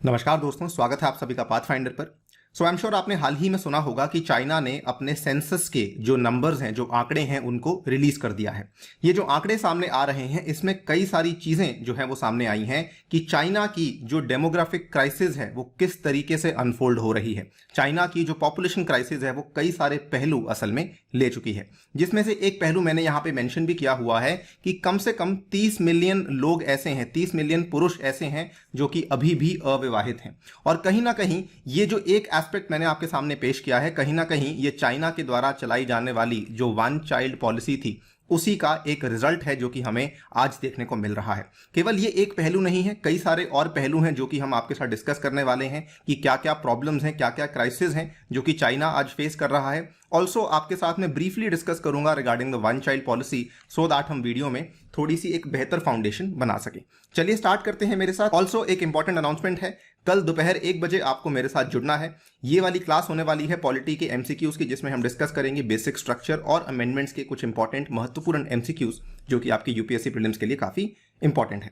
नमस्कार दोस्तों, स्वागत है आप सभी का पाथफाइंडर पर। सो आई एम श्योर आपने हाल ही में सुना होगा कि चाइना ने अपने सेंसस के जो नंबर्स हैं, जो आंकड़े हैं, उनको रिलीज कर दिया है। ये जो आंकड़े सामने आ रहे हैं, इसमें कई सारी चीजें जो है वो सामने आई हैं कि चाइना की जो डेमोग्राफिक क्राइसिस है वो किस तरीके से अनफोल्ड हो रही है। चाइना की जो पॉपुलेशन क्राइसिस है वो कई सारे पहलू असल में ले चुकी है, जिसमें से एक पहलू मैंने यहाँ पे मेंशन भी किया हुआ है कि कम से कम 30 मिलियन लोग ऐसे हैं, 30 मिलियन पुरुष ऐसे हैं जो कि अभी भी अविवाहित हैं। और कहीं ना कहीं ये जो एक एस्पेक्ट मैंने आपके सामने पेश किया है, कहीं ना कहीं ये चाइना के द्वारा चलाई जाने वाली जो वन चाइल्ड पॉलिसी थी उसी का एक रिजल्ट है जो कि हमें आज देखने को मिल रहा है। केवल ये एक पहलू नहीं है, कई सारे और पहलू हैं जो कि हम आपके साथ डिस्कस करने वाले हैं कि क्या क्या प्रॉब्लम्स हैं, क्या क्या क्राइसिस हैं जो कि चाइना आज फेस कर रहा है। ऑल्सो आपके साथ में ब्रीफली डिस्कस करूंगा regarding the one child policy, so that हम वीडियो में थोड़ी सी एक बेहतर फाउंडेशन बना सके। चलिए स्टार्ट करते हैं मेरे साथ। ऑल्सो एक इंपॉर्टेंट अनाउंसमेंट है, कल दोपहर 1 बजे आपको मेरे साथ जुड़ना है। ये वाली क्लास होने वाली है पॉलिटी के एमसीक्यूज की, जिसमें हम डिस्कस करेंगे बेसिक स्ट्रक्चर और अमेंडमेंट्स के कुछ इंपॉर्टेंट महत्वपूर्ण एमसीक्यूज जो कि आपके यूपीएससी प्रीलिम्स के लिए काफी इंपॉर्टेंट है।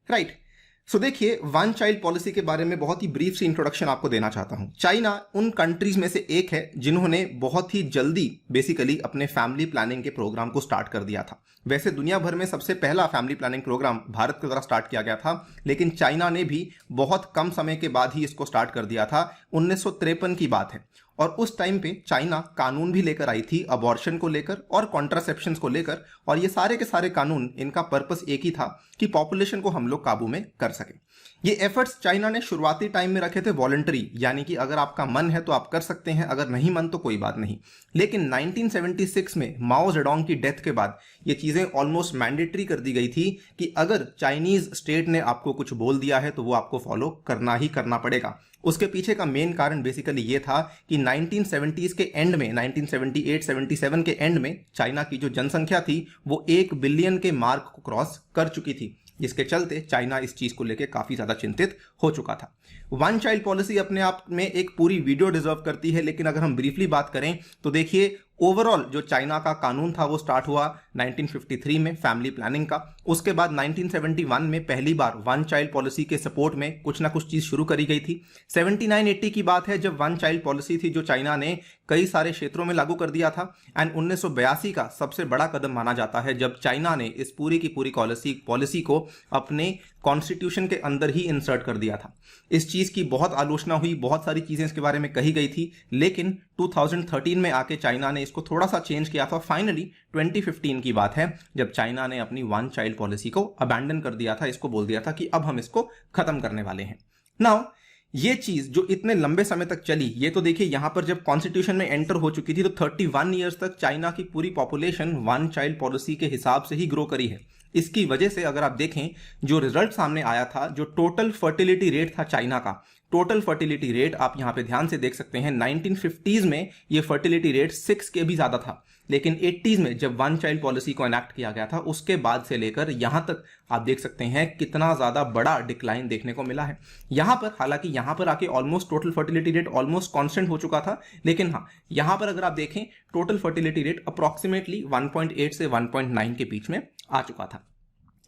राइट, सो देखिए, वन चाइल्ड पॉलिसी के बारे में बहुत ही ब्रीफ सी इंट्रोडक्शन आपको देना चाहता हूं। चाइना उन कंट्रीज में से एक है जिन्होंने बहुत ही जल्दी बेसिकली अपने फैमिली प्लानिंग के प्रोग्राम को स्टार्ट कर दिया था। वैसे दुनिया भर में सबसे पहला फैमिली प्लानिंग प्रोग्राम भारत के द्वारा स्टार्ट किया गया था, लेकिन चाइना ने भी बहुत कम समय के बाद ही इसको स्टार्ट कर दिया था। 1953 की बात है, और उस टाइम पे चाइना कानून भी लेकर आई थी अबॉर्शन को लेकर और कॉन्ट्रासेप्शन को लेकर, और ये सारे के सारे कानून, इनका पर्पस एक ही था कि पॉपुलेशन को हम लोग काबू में कर सके। ये एफर्ट्स चाइना ने शुरुआती टाइम में रखे थे वॉलंटरी, यानी कि अगर आपका मन है तो आप कर सकते हैं, अगर नहीं मन तो कोई बात नहीं। लेकिन 1976 में माओ जेडोंग की डेथ के बाद ये चीजें ऑलमोस्ट मैंडेटरी कर दी गई थी कि अगर चाइनीज स्टेट ने आपको कुछ बोल दिया है तो वो आपको फॉलो करना ही करना पड़ेगा। उसके पीछे का मेन कारण बेसिकली ये था कि 1970s के एंड में, 1978-77 के एंड में चाइना की जो जनसंख्या थी वो 1 बिलियन के मार्क को क्रॉस कर चुकी थी, जिसके चलते चाइना इस चीज को लेकर काफी ज्यादा चिंतित हो चुका था। वन चाइल्ड पॉलिसी अपने आप में एक पूरी वीडियो डिजर्व करती है, लेकिन अगर हम ब्रीफली बात करें तो देखिए, ओवरऑल जो चाइना का कानून था वो स्टार्ट हुआ 1953 में फैमिली प्लानिंग का। उसके बाद 1971 में पहली बार वन चाइल्ड पॉलिसी के सपोर्ट में कुछ ना कुछ चीज शुरू करी गई थी। 79-80 की बात है जब वन चाइल्ड पॉलिसी थी जो चाइना ने कई सारे क्षेत्रों में लागू कर दिया था। एंड 1982 का सबसे बड़ा कदम माना जाता है जब चाइना ने इस पूरी की पूरी पॉलिसी को अपने कॉन्स्टिट्यूशन के अंदर ही इंसर्ट कर दिया था। इस चीज की बहुत आलोचना हुई, बहुत सारी चीजें इसके बारे में कही गई थी, लेकिन 2013 में आके चाइना ने इसको थोड़ा सा चेंज किया था। फाइनली 2015 की बात है जब चाइना ने अपनी वन चाइल्ड पॉलिसी को अबैंडन कर दिया था, इसको बोल दिया था कि अब हम इसको खत्म करने वाले हैं। नाउ ये चीज जो इतने लंबे समय तक चली, ये तो देखिए यहां पर जब कॉन्स्टिट्यूशन में एंटर हो चुकी थी तो 31 ईयर्स तक चाइना की पूरी पॉपुलेशन वन चाइल्ड पॉलिसी के हिसाब से ही ग्रो करी है। इसकी वजह से अगर आप देखें जो रिजल्ट सामने आया था, जो टोटल फर्टिलिटी रेट था चाइना का, टोटल फर्टिलिटी रेट आप यहां पे ध्यान से देख सकते हैं 1950s में ये फर्टिलिटी रेट 6 के भी ज्यादा था, लेकिन 80s में जब वन चाइल्ड पॉलिसी को एनैक्ट किया गया था उसके बाद से लेकर यहां तक आप देख सकते हैं कितना ज्यादा बड़ा डिक्लाइन देखने को मिला है। यहां पर हालांकि यहां पर आके almost total fertility rate almost constant हो चुका था, लेकिन हाँ यहां पर अगर आप देखें टोटल फर्टिलिटी रेट अप्रोक्सीमेटली 1.8 से 1.9 के बीच में आ चुका था।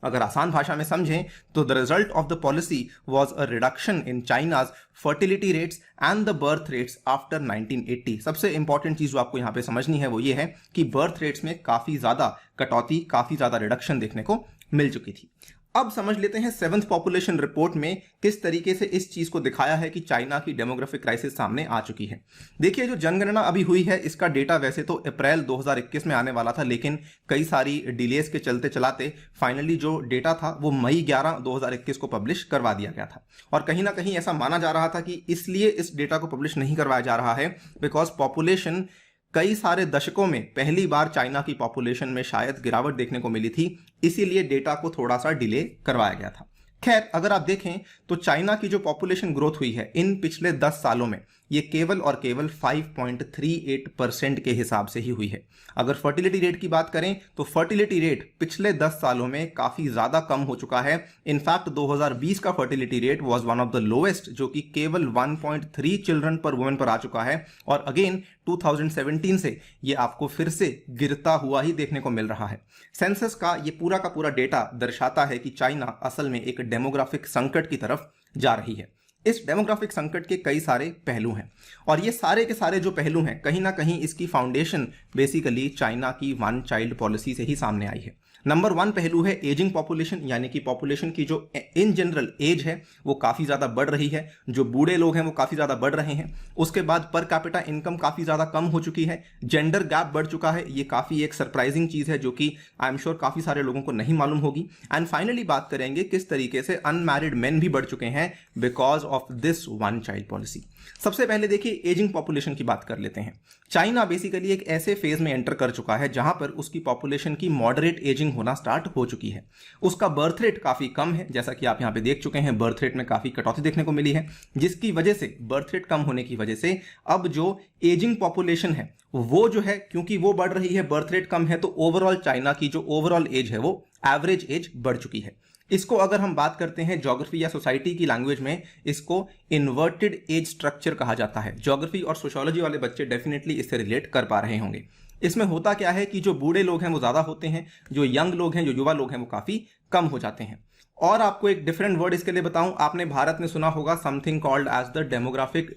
अगर आसान भाषा में समझें तो the result of the policy was a reduction in China's fertility rates and the birth rates after 1980। सबसे इंपॉर्टेंट चीज जो आपको यहां पे समझनी है वो ये है कि बर्थ रेट्स में काफी ज्यादा कटौती, काफी ज्यादा रिडक्शन देखने को मिल चुकी थी। अब समझ लेते हैं 7th पॉपुलेशन रिपोर्ट में किस तरीके से इस चीज को दिखाया है कि चाइना की डेमोग्राफिक क्राइसिस सामने आ चुकी है। देखिए, जो जनगणना अभी हुई है इसका डेटा वैसे तो अप्रैल 2021 में आने वाला था, लेकिन कई सारी डिलेस के चलते चलाते फाइनली जो डेटा था वो मई 11, 2021 को पब्लिश करवा दिया गया था। और कहीं ना कहीं ऐसा माना जा रहा था कि इसलिए इस डेटा को पब्लिश नहीं करवाया जा रहा है बिकॉज पॉपुलेशन कई सारे दशकों में पहली बार चाइना की पॉपुलेशन में शायद गिरावट देखने को मिली थी, इसीलिए डेटा को थोड़ा सा डिले करवाया गया था। खैर, अगर आप देखें तो चाइना की जो पॉपुलेशन ग्रोथ हुई है इन पिछले 10 सालों में ये केवल और केवल 5.38% के हिसाब से ही हुई है। अगर फर्टिलिटी रेट की बात करें तो फर्टिलिटी रेट पिछले 10 सालों में काफी ज्यादा कम हो चुका है। इनफैक्ट 2020 का fertility rate was one of the lowest, जो कि केवल 1.3 चिल्ड्रन पर वुमेन पर आ चुका है। और अगेन 2017 से ये आपको फिर से गिरता हुआ ही देखने को मिल रहा है। सेंसस का ये पूरा का पूरा डेटा दर्शाता है कि चाइना असल में एक डेमोग्राफिक संकट की तरफ जा रही है। इस डेमोग्राफिक संकट के कई सारे पहलू हैं और ये सारे के सारे जो पहलू हैं कहीं ना कहीं इसकी फाउंडेशन बेसिकली चाइना की वन चाइल्ड पॉलिसी से ही सामने आई है। नंबर वन पहलू है एजिंग पॉपुलेशन, यानी कि पॉपुलेशन की जो इन जनरल एज है वो काफ़ी ज़्यादा बढ़ रही है, जो बूढ़े लोग हैं वो काफ़ी ज़्यादा बढ़ रहे हैं। उसके बाद पर कैपिटा इनकम काफ़ी ज़्यादा कम हो चुकी है, जेंडर गैप बढ़ चुका है, ये काफ़ी एक सरप्राइजिंग चीज़ है जो कि आई एम श्योर काफ़ी सारे लोगों को नहीं मालूम होगी। एंड फाइनली बात करेंगे किस तरीके से अनमैरिड मेन भी बढ़ चुके हैं because of this one child policy. सबसे पहले देखिए एजिंग पॉपुलेशन की बात कर लेते हैं। चाइना बेसिकली एक ऐसे फेज में एंटर कर चुका है जहां पर उसकी पॉपुलेशन की मॉडरेट एजिंग होना स्टार्ट हो चुकी है। उसका बर्थ रेट काफी कम है, जैसा कि आप यहां पे देख चुके हैं, बर्थ रेट में काफी कटौती देखने को मिली है, जिसकी वजह से बर्थ रेट कम होने की वजह से अब जो एजिंग पॉपुलेशन है वो जो है, क्योंकि वो बढ़ रही है, बर्थ रेट कम है, तो ओवरऑल चाइना की जो ओवरऑल एज है वो एवरेज एज बढ़ चुकी है। इसको अगर हम बात करते हैं ज्योग्राफी या सोसाइटी की लैंग्वेज में, इसको इन्वर्टेड एज स्ट्रक्चर कहा जाता है। ज्योग्राफी और सोशियोलॉजी वाले बच्चे डेफिनेटली इससे रिलेट कर पा रहे होंगे। इसमें होता क्या है कि जो बूढ़े लोग हैं वो ज़्यादा होते हैं, जो यंग लोग हैं, जो युवा लोग हैं वो काफ़ी कम हो जाते हैं। और आपको एक डिफरेंट वर्ड इसके लिए बताऊं, आपने भारत में सुना होगा something called as the demographic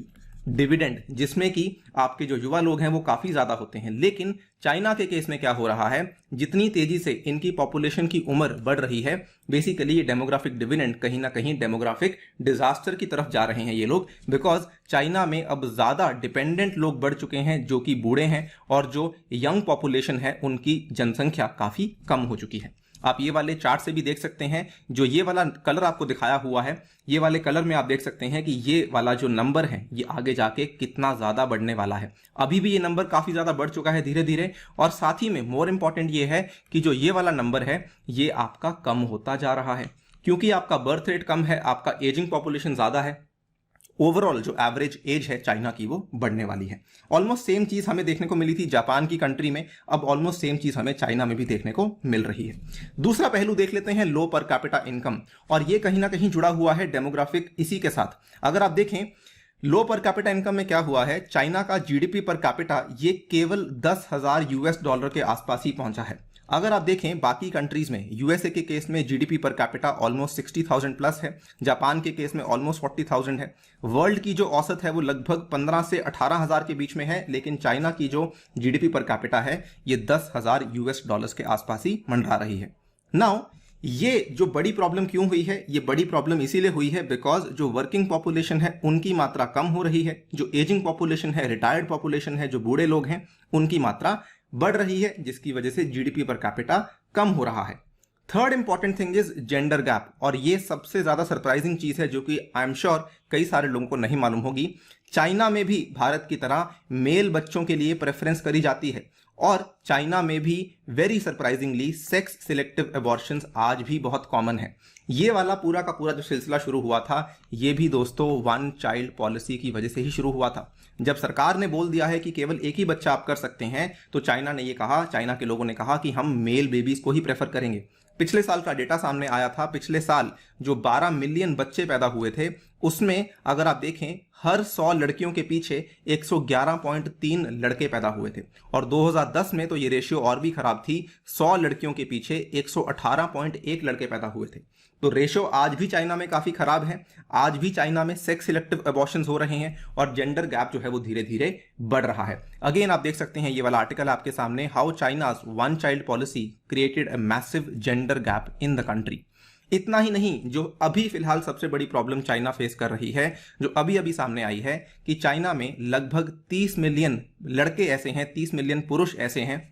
dividend, जिसमें कि आपके जो युवा लोग हैं वो काफ़ी ज़्यादा होते हैं। लेकिन चाइना के केस में क्या हो रहा है, जितनी तेजी से इनकी पॉपुलेशन की उम्र बढ़ रही है, बेसिकली ये डेमोग्राफिक डिविडेंड कहीं ना कहीं डेमोग्राफिक डिजास्टर की तरफ जा रहे हैं ये लोग, बिकॉज चाइना में अब ज़्यादा डिपेंडेंट लोग बढ़ चुके हैं जो कि बूढ़े हैं, और जो यंग पॉपुलेशन है उनकी जनसंख्या काफ़ी कम हो चुकी है। आप ये वाले चार्ट से भी देख सकते हैं, जो ये वाला कलर आपको दिखाया हुआ है, ये वाले कलर में आप देख सकते हैं कि ये वाला जो नंबर है ये आगे जाके कितना ज़्यादा बढ़ने वाला है। अभी भी ये नंबर काफ़ी ज़्यादा बढ़ चुका है धीरे धीरे, और साथ ही में मोर इंपॉर्टेंट ये है कि जो ये वाला नंबर है ये आपका कम होता जा रहा है, क्योंकि आपका बर्थ रेट कम है, आपका एजिंग पॉपुलेशन ज़्यादा है, ओवरऑल जो एवरेज एज है चाइना की वो बढ़ने वाली है। ऑलमोस्ट सेम चीज़ हमें देखने को मिली थी जापान की कंट्री में, अब ऑलमोस्ट सेम चीज़ हमें चाइना में भी देखने को मिल रही है। दूसरा पहलू देख लेते हैं लो पर कैपिटा इनकम, और ये कहीं ना कहीं जुड़ा हुआ है डेमोग्राफिक इसी के साथ। अगर आप देखें लो पर कैपिटा इनकम में क्या हुआ है, चाइना का जीडीपी पर कैपिटा ये केवल 10,000 यूएस डॉलर के आसपास ही पहुंचा है। अगर आप देखें बाकी कंट्रीज में, यूएसए के केस में GDP per capita almost 60,000 plus है, जापान के केस में ऑलमोस्ट 40,000 है, वर्ल्ड की जो औसत है वो लगभग 15 से 18,000 के बीच में है, लेकिन चाइना की जो जीडीपी पर कैपिटा है ये 10,000 यूएस डॉलर्स के आसपास ही मंडरा रही है। नाउ ये जो बड़ी प्रॉब्लम क्यों हुई है, ये बड़ी प्रॉब्लम इसीलिए हुई है बिकॉज जो वर्किंग पॉपुलेशन है उनकी मात्रा कम हो रही है, जो एजिंग पॉपुलेशन है, रिटायर्ड पॉपुलेशन है, जो बूढ़े लोग हैं उनकी मात्रा बढ़ रही है, जिसकी वजह से जीडीपी पर कैपिटा कम हो रहा है। Third important thing is gender gap, और ये सबसे ज्यादा सरप्राइजिंग चीज है जो कि आई एम श्योर कई सारे लोगों को नहीं मालूम होगी। चाइना में भी भारत की तरह मेल बच्चों के लिए प्रेफरेंस करी जाती है, और चाइना में भी very surprisingly sex selective abortions आज भी बहुत कॉमन है। ये वाला पूरा का पूरा जो सिलसिला शुरू हुआ था ये भी दोस्तों वन चाइल्ड पॉलिसी की वजह से ही शुरू हुआ था। जब सरकार ने बोल दिया है कि केवल एक ही बच्चा आप कर सकते हैं, तो चाइना ने ये कहा, चाइना के लोगों ने कहा कि हम मेल बेबीज को ही प्रेफर करेंगे। पिछले साल का डेटा सामने आया था, पिछले साल जो 12 मिलियन बच्चे पैदा हुए थे उसमें अगर आप देखें हर 100 लड़कियों के पीछे 111.3 लड़के पैदा हुए थे, और 2010 में तो ये रेशियो और भी खराब थी, 100 लड़कियों के पीछे 118.1 लड़के पैदा हुए थे। तो रेशियो आज भी चाइना में काफ़ी खराब है, आज भी चाइना में सेक्स सिलेक्टिव अबॉर्शंस हो रहे हैं, और जेंडर गैप जो है वो धीरे धीरे बढ़ रहा है। अगेन आप देख सकते हैं ये वाला आर्टिकल आपके सामने, how China's one child policy created a massive gender gap in the country. इतना ही नहीं, जो अभी फिलहाल सबसे बड़ी प्रॉब्लम चाइना फेस कर रही है, जो अभी अभी सामने आई है, कि चाइना में लगभग 30 मिलियन लड़के ऐसे हैं, 30 मिलियन पुरुष ऐसे हैं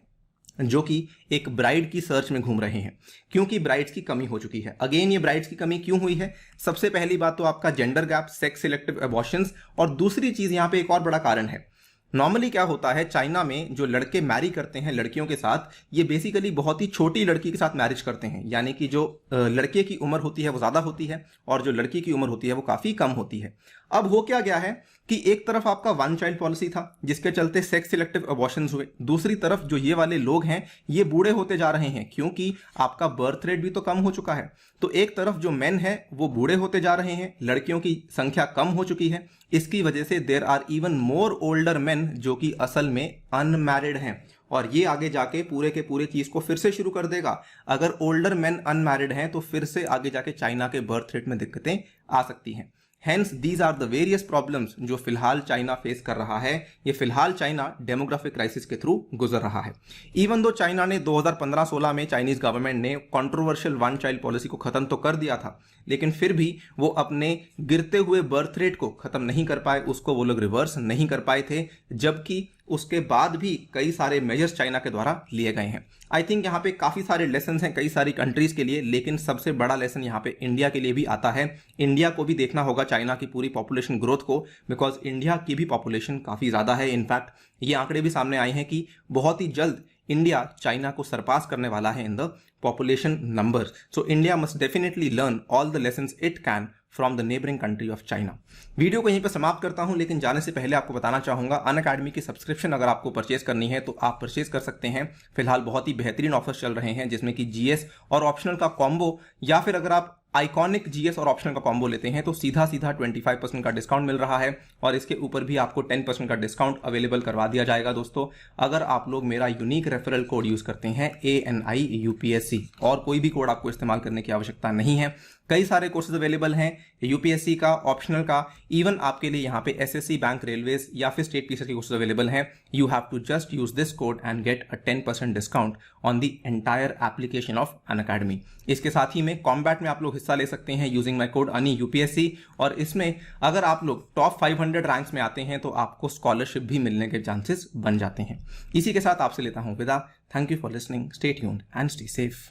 जो कि एक ब्राइड की सर्च में घूम रहे हैं, क्योंकि ब्राइड्स की कमी हो चुकी है। अगेन ये ब्राइड्स की कमी क्यों हुई है, सबसे पहली बात तो आपका gender gap, sex selective abortions, और दूसरी चीज यहाँ पे एक और बड़ा कारण है। नॉर्मली क्या होता है, चाइना में जो लड़के मैरी करते हैं लड़कियों के साथ, ये बेसिकली बहुत ही छोटी लड़की के साथ मैरिज करते हैं, यानी कि जो लड़के की उम्र होती है वो ज़्यादा होती है और जो लड़की की उम्र होती है वो काफ़ी कम होती है। अब हो क्या गया है कि एक तरफ आपका वन चाइल्ड पॉलिसी था जिसके चलते सेक्स सिलेक्टिव अबॉर्शंस हुए, दूसरी तरफ जो ये वाले लोग हैं ये बूढ़े होते जा रहे हैं क्योंकि आपका बर्थ रेट भी तो कम हो चुका है। तो एक तरफ जो मेन है वो बूढ़े होते जा रहे हैं, लड़कियों की संख्या कम हो चुकी है, इसकी वजह से there are even more older men जो कि असल में अनमैरिड हैं, और ये आगे जाके पूरे के पूरे चीज को फिर से शुरू कर देगा। अगर ओल्डर मेन अनमैरिड हैं तो फिर से आगे जाके चाइना के बर्थ रेट में दिक्कतें आ सकती हैं। Hence these are the various problems जो फिलहाल चाइना फेस कर रहा है। ये फिलहाल चाइना डेमोग्राफिक क्राइसिस के थ्रू गुजर रहा है। इवन दो चाइना ने 2015-16 में चाइनीज गवर्नमेंट ने कंट्रोवर्शियल वन चाइल्ड पॉलिसी को खत्म तो कर दिया था, लेकिन फिर भी वो अपने गिरते हुए बर्थ रेट को खत्म नहीं कर पाए, उसको वो लोग रिवर्स नहीं कर पाए थे, जबकि उसके बाद भी कई सारे मेजर्स चाइना के द्वारा लिए गए हैं। आई थिंक यहाँ पे काफ़ी सारे लेसन हैं कई सारी कंट्रीज के लिए, लेकिन सबसे बड़ा लेसन यहाँ पे इंडिया के लिए भी आता है। इंडिया को भी देखना होगा चाइना की पूरी पॉपुलेशन ग्रोथ को, बिकॉज इंडिया की भी पॉपुलेशन काफ़ी ज़्यादा है। इनफैक्ट ये आंकड़े भी सामने आए हैं कि बहुत ही जल्द इंडिया चाइना को सरपास करने वाला है in the population numbers. So India must definitely learn all the lessons it can from the neighboring country of China. Video को यहीं पर समाप्त करता हूं, लेकिन जाने से पहले आपको बताना चाहूंगा अनअकैडमी की सब्सक्रिप्शन अगर आपको परचेज करनी है तो आप परचेज कर सकते हैं। फिलहाल बहुत ही बेहतरीन ऑफर्स चल रहे हैं, जिसमें कि जीएस और ऑप्शनल का कॉम्बो, या फिर अगर आप आइकॉनिक जीएस और ऑप्शनल का कॉम्बो लेते हैं तो सीधा 25% का डिस्काउंट मिल रहा है, और इसके ऊपर भी आपको 10% का डिस्काउंट अवेलेबल करवा दिया जाएगा दोस्तों, अगर आप लोग मेरा यूनिक रेफरल कोड यूज करते हैं ANIUPSC। और कोई भी कोड आपको इस्तेमाल करने की आवश्यकता नहीं है। कई सारे कोर्सेज अवेलेबल हैं यूपीएससी का, ऑप्शनल का, इवन आपके लिए यहाँ पे एसएससी, बैंक, रेलवेज या फिर स्टेट टीचर के कोर्सेज अवेलेबल हैं। You have to just use this code and get a 10% discount on the entire application of Unacademy. इसके साथ ही में कॉम्बैट में आप लोग हिस्सा ले सकते हैं यूजिंग माई कोड ANIUPSC, और इसमें अगर आप लोग टॉप 500 रैंक्स में आते हैं तो आपको स्कॉलरशिप भी मिलने के चांसेस बन जाते हैं। इसी के साथ आपसे लेता हूं विदा। Thank you for listening, stay tuned and stay safe.